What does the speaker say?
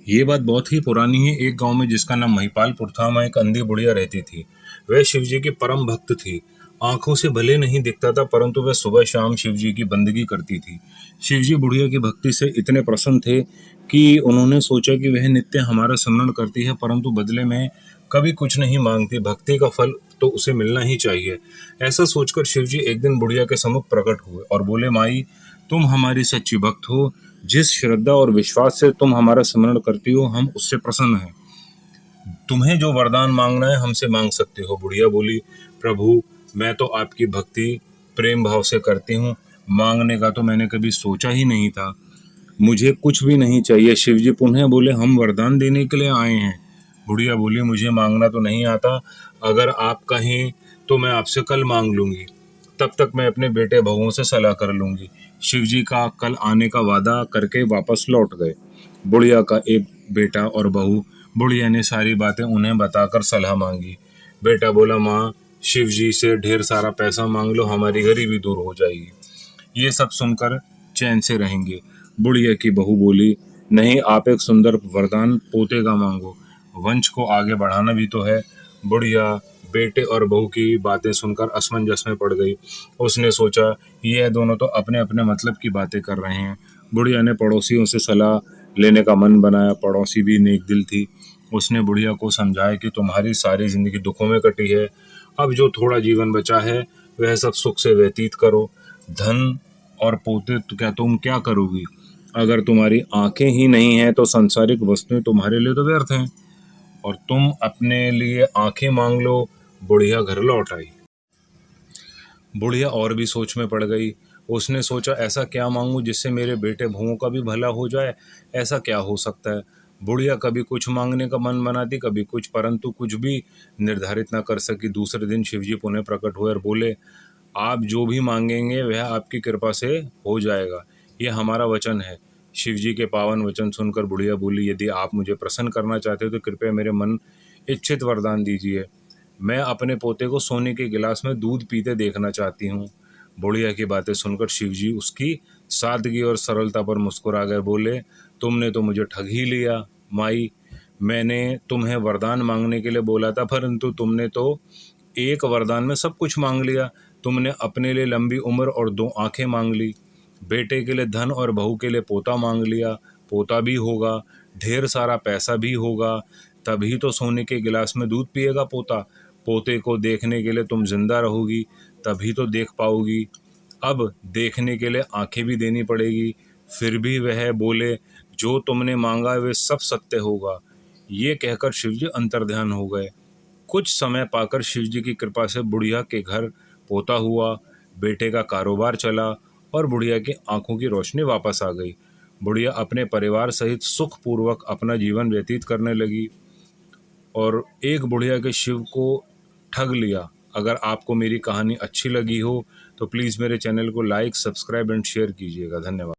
ये बात बहुत ही पुरानी है। एक गांव में जिसका नाम महिपालपुर था, वहाँ एक अंधी बुढ़िया रहती थी। वह शिवजी की परम भक्त थी। आंखों से भले नहीं दिखता था, परंतु वह सुबह शाम शिवजी की बंदगी करती थी। शिवजी बुढ़िया की भक्ति से इतने प्रसन्न थे कि उन्होंने सोचा कि वह नित्य हमारा स्मरण करती है, परंतु बदले में कभी कुछ नहीं मांगती। भक्ति का फल तो उसे मिलना ही चाहिए। ऐसा सोचकर शिवजी एक दिन बुढ़िया के सम्मुख प्रकट हुए और बोले, माई, तुम हमारी सच्ची भक्त हो। जिस श्रद्धा और विश्वास से तुम हमारा स्मरण करती हो, हम उससे प्रसन्न हैं। तुम्हें जो वरदान मांगना है हमसे मांग सकते हो। बुढ़िया बोली, प्रभु, मैं तो आपकी भक्ति प्रेम भाव से करती हूँ। मांगने का तो मैंने कभी सोचा ही नहीं था। मुझे कुछ भी नहीं चाहिए। शिवजी पुनः बोले, हम वरदान देने के लिए आए हैं। बुढ़िया बोली, मुझे मांगना तो नहीं आता। अगर आप कहें तो मैं आपसे कल मांग लूंगी। तब तक मैं अपने बेटे बहुओं से सलाह कर लूंगी। शिवजी का कल आने का वादा करके वापस लौट गए। बुढ़िया का एक बेटा और बहू। बुढ़िया ने सारी बातें उन्हें बताकर सलाह मांगी। बेटा बोला, माँ, शिवजी से ढेर सारा पैसा मांग लो, हमारी गरीबी दूर हो जाएगी। ये सब सुनकर चैन से रहेंगे। बुढ़िया की बहू बोली, नहीं, आप एक सुंदर वरदान पोते का मांगो। वंश को आगे बढ़ाना भी तो है। बुढ़िया बेटे और बहू की बातें सुनकर असमंजस में पड़ गई। उसने सोचा, ये दोनों तो अपने अपने मतलब की बातें कर रहे हैं। बुढ़िया ने पड़ोसियों से सलाह लेने का मन बनाया। पड़ोसी भी नेक दिल थी। उसने बुढ़िया को समझाया कि तुम्हारी सारी जिंदगी दुखों में कटी है। अब जो थोड़ा जीवन बचा है वह सब सुख से व्यतीत करो। धन और पोते तो क्या तुम क्या करोगी? अगर तुम्हारी आंखें ही नहीं हैं तो सांसारिक वस्तुएं तुम्हारे लिए तो व्यर्थ हैं। और तुम अपने लिए आंखें मांग लो। बुढ़िया घर लौट आई। बुढ़िया और भी सोच में पड़ गई। उसने सोचा, ऐसा क्या मांगूं जिससे मेरे बेटे बहुओं का भी भला हो जाए? ऐसा क्या हो सकता है? बुढ़िया कभी कुछ मांगने का मन बनाती, कभी कुछ, परंतु कुछ भी निर्धारित न कर सकी। दूसरे दिन शिवजी पुनः प्रकट हुए और बोले, आप जो भी मांगेंगे वह आपकी कृपा से हो जाएगा। यह हमारा वचन है। शिवजी के पावन वचन सुनकर बुढ़िया बोली, यदि आप मुझे प्रसन्न करना चाहते हो तो कृपया मेरे मन इच्छित वरदान दीजिए। मैं अपने पोते को सोने के गिलास में दूध पीते देखना चाहती हूँ। बुढ़िया की बातें सुनकर शिवजी उसकी सादगी और सरलता पर मुस्कुरा गए। बोले, तुमने तो मुझे ठग ही लिया माई। मैंने तुम्हें वरदान मांगने के लिए बोला था, परंतु तुमने तो एक वरदान में सब कुछ मांग लिया। तुमने अपने लिए लंबी उम्र और 2 आंखें मांग ली। बेटे के लिए धन और बहू के लिए पोता मांग लिया। पोता भी होगा, ढेर सारा पैसा भी होगा, तभी तो सोने के गिलास में दूध पिएगा पोता। पोते को देखने के लिए तुम जिंदा रहोगी, तभी तो देख पाओगी। अब देखने के लिए आंखें भी देनी पड़ेगी। फिर भी वह बोले, जो तुमने मांगा वे सब सत्य होगा। ये कहकर शिवजी अंतर्ध्यान हो गए। कुछ समय पाकर शिवजी की कृपा से बुढ़िया के घर पोता हुआ, बेटे का कारोबार चला और बुढ़िया की आंखों की रोशनी वापस आ गई। बुढ़िया अपने परिवार सहित सुखपूर्वक अपना जीवन व्यतीत करने लगी। और एक बुढ़िया के शिव को ठग लिया। अगर आपको मेरी कहानी अच्छी लगी हो तो प्लीज़ मेरे चैनल को लाइक, सब्सक्राइब एंड शेयर कीजिएगा। धन्यवाद।